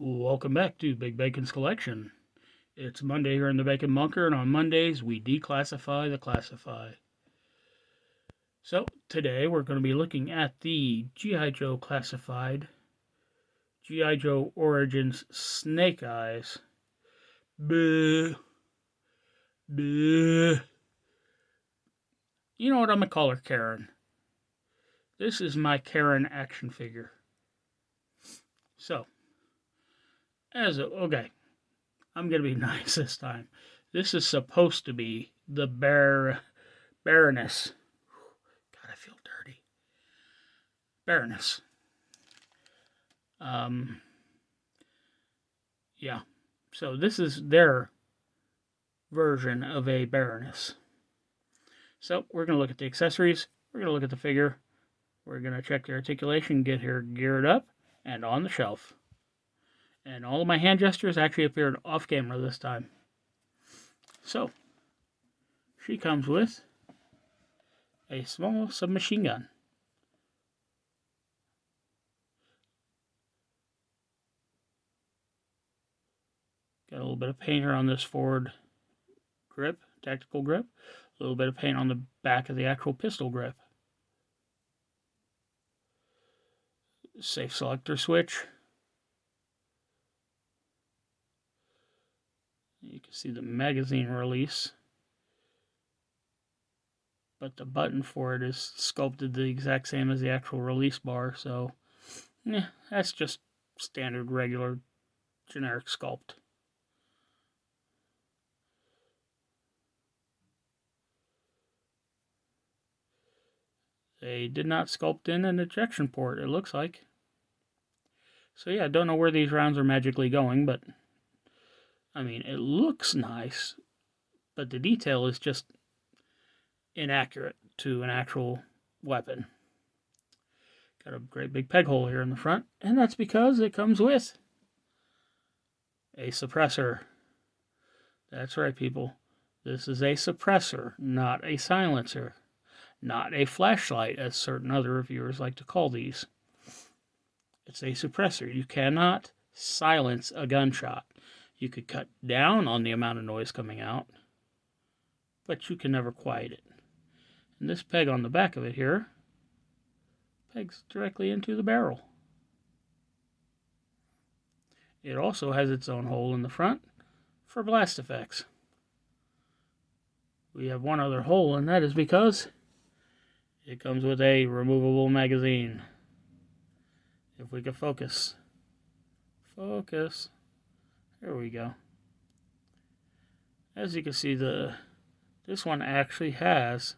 Welcome back to Big Bacon's Collection. It's Monday here in the Bacon Bunker, and on Mondays we declassify the classify. So today we're going to be looking at the G.I. Joe classified G.I. Joe Origins Snake Eyes. Bleh. Bleh. You know what, I'm going to call her Karen. This is my Karen action figure. So, okay, I'm going to be nice this time. This is supposed to be the Baroness. God, I feel dirty. Baroness. Yeah. So this is their version of a Baroness. So we're going to look at the accessories. We're going to look at the figure. We're going to check the articulation, get her geared up, and on the shelf. And all of my hand gestures actually appeared off camera this time. So, she comes with a small submachine gun. Got a little bit of paint here on this forward grip, tactical grip. A little bit of paint on the back of the actual pistol grip. Safe selector switch. You can see the magazine release. But the button for it is sculpted the exact same as the actual release bar, so yeah, that's just standard, regular, generic sculpt. They did not sculpt in an ejection port, it looks like. So yeah, I don't know where these rounds are magically going, but I mean, it looks nice, but the detail is just inaccurate to an actual weapon. Got a great big peg hole here in the front, and that's because it comes with a suppressor. That's right, people. This is a suppressor, not a silencer. Not a flashlight, as certain other reviewers like to call these. It's a suppressor. You cannot silence a gunshot. You could cut down on the amount of noise coming out, but you can never quiet it. And this peg on the back of it here pegs directly into the barrel. It also has its own hole in the front for blast effects. We have one other hole, and that is because it comes with a removable magazine. If we could focus. Focus. There we go. As you can see, this one actually has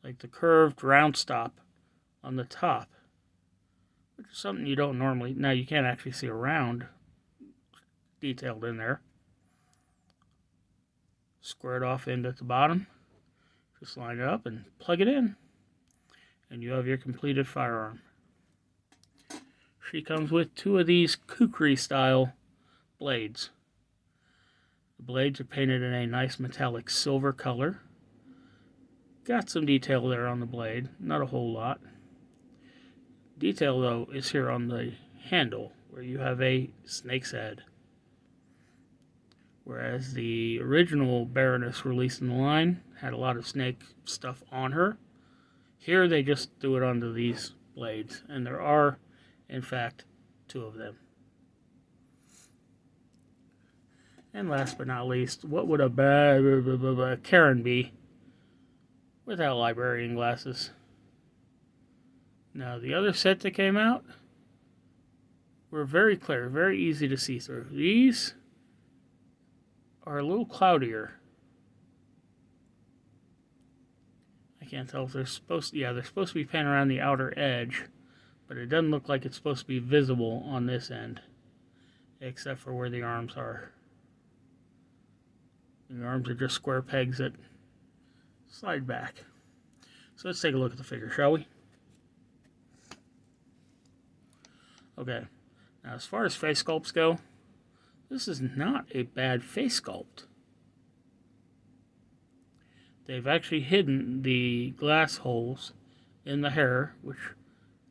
like the curved round stop on the top, which is something you don't normally. Now you can't actually see a round detailed in there. Squared off end at the bottom. Just line it up and plug it in, and you have your completed firearm. She comes with two of these kukri style blades. The blades are painted in a nice metallic silver color. Got some detail there on the blade, not a whole lot. Detail though is here on the handle where you have a snake's head. Whereas the original Baroness released in the line had a lot of snake stuff on her. Here they just threw it onto these blades, and there are, in fact, two of them. And last but not least, what would a Karen be without librarian glasses? Now, the other set that came out were very clear, very easy to see through. These are a little cloudier. I can't tell if they're supposed to, they're supposed to be painted around the outer edge, but it doesn't look like it's supposed to be visible on this end, except for where the arms are. The arms are just square pegs that slide back. So let's take a look at the figure, shall we? Okay, now as far as face sculpts go, this is not a bad face sculpt. They've actually hidden the glass holes in the hair, which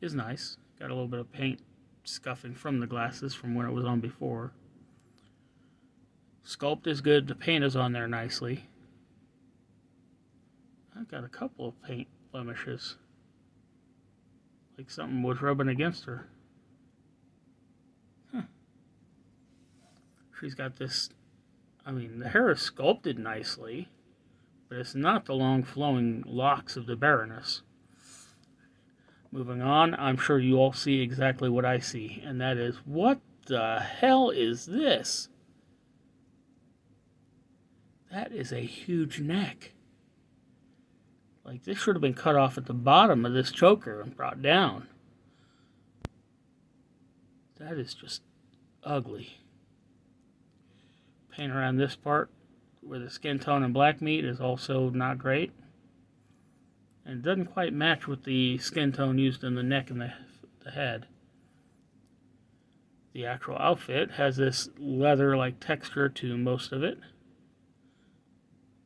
is nice. Got a little bit of paint scuffing from the glasses from when it was on before. Sculpt is good. The paint is on there nicely. I've got a couple of paint blemishes. Like something was rubbing against her. Huh. She's got this, I mean, the hair is sculpted nicely, but it's not the long flowing locks of the Baroness. Moving on, I'm sure you all see exactly what I see, and that is, what the hell is this? That is a huge neck. Like, this should have been cut off at the bottom of this choker and brought down. That is just ugly. Paint around this part where the skin tone and black meat is also not great. And it doesn't quite match with the skin tone used in the neck and the head. The actual outfit has this leather-like texture to most of it.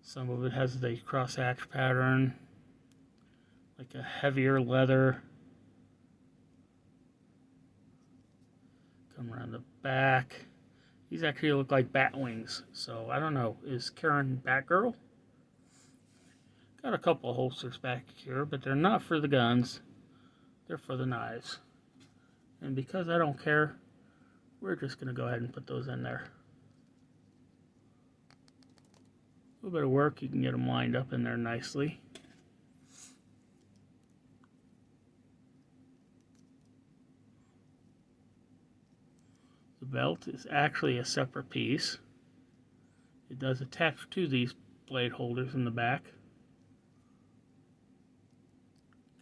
Some of it has the cross-hatch pattern, like a heavier leather. Come around the back. These actually look like bat wings, so I don't know. Is Karen Batgirl? Got a couple of holsters back here, but they're not for the guns. They're for the knives. And because I don't care, we're just going to go ahead and put those in there. A little bit of work, you can get them lined up in there nicely. The belt is actually a separate piece. It does attach to these blade holders in the back.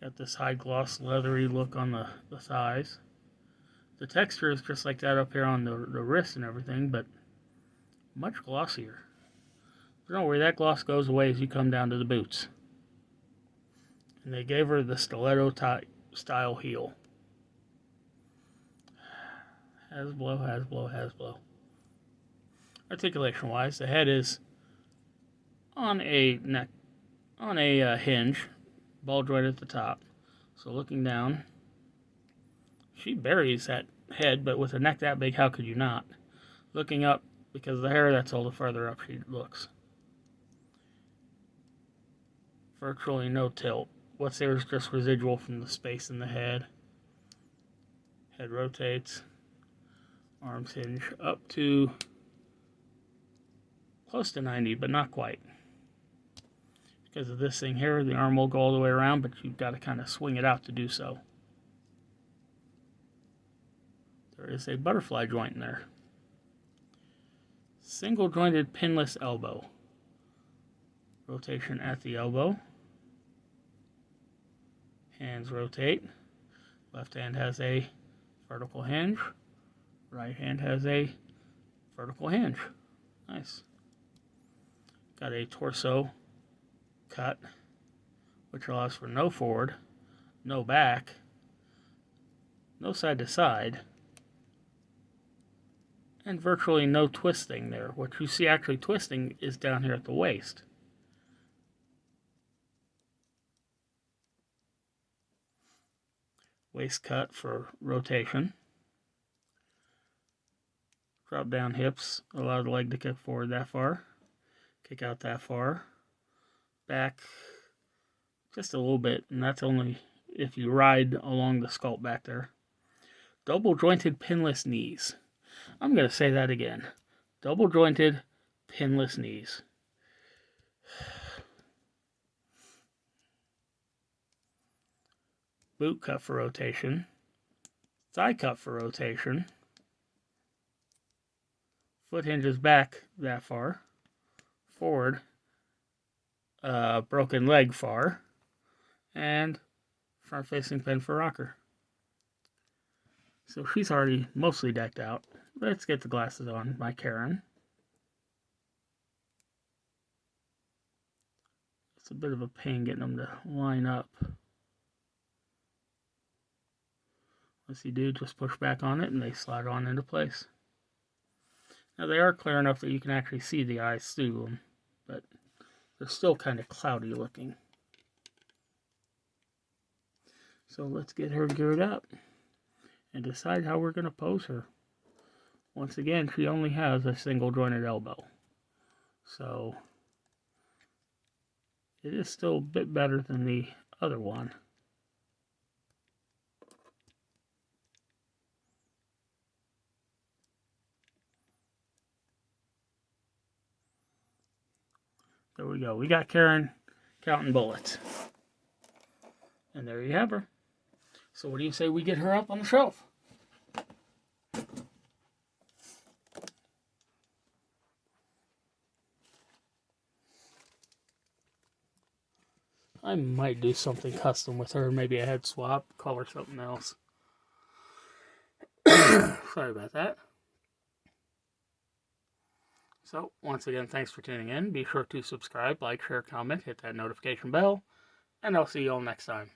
Got this high gloss leathery look on the thighs. The texture is just like that up here on the wrist and everything, but much glossier. But don't worry, that gloss goes away as you come down to the boots. And they gave her the stiletto style heel. Hasbro, Hasbro, Hasbro. Articulation wise, the head is on a hinge, ball joint at the top. So looking down, she buries that head, but with a neck that big, how could you not? Looking up, because of the hair, that's all the further up she looks. Virtually no tilt. What's there is just residual from the space in the head. Head rotates. Arms hinge up to close to 90, but not quite. Because of this thing here, the arm will go all the way around, but you've got to kind of swing it out to do so. There is a butterfly joint in there. Single jointed pinless elbow. Rotation at the elbow. Hands rotate. Left hand has a vertical hinge. Right hand has a vertical hinge. Nice. Got a torso cut, which allows for no forward, no back, no side to side, and virtually no twisting there. What you see actually twisting is down here at the waist. Waist cut for rotation. Drop down hips, allow the leg to kick forward that far, kick out that far, back just a little bit, and that's only if you ride along the sculpt back there. Double jointed pinless knees. I'm going to say that again. Double jointed pinless knees. Boot cut for rotation. Thigh cut for rotation. Foot hinges back that far. Forward. Broken leg far. And front facing pin for rocker. So she's already mostly decked out. Let's get the glasses on by Karen. It's a bit of a pain getting them to line up. Once you do, just push back on it and they slide on into place. Now they are clear enough that you can actually see the eyes through them, but they're still kind of cloudy looking. So let's get her geared up. and decide how we're going to pose her. Once again, she only has a single jointed elbow. So it is still a bit better than the other one. There we go. We got Karen counting bullets. And there you have her. So what do you say we get her up on the shelf? I might do something custom with her. Maybe a head swap, call her something else. Sorry about that. So, once again, thanks for tuning in. Be sure to subscribe, like, share, comment, hit that notification bell, and I'll see you all next time.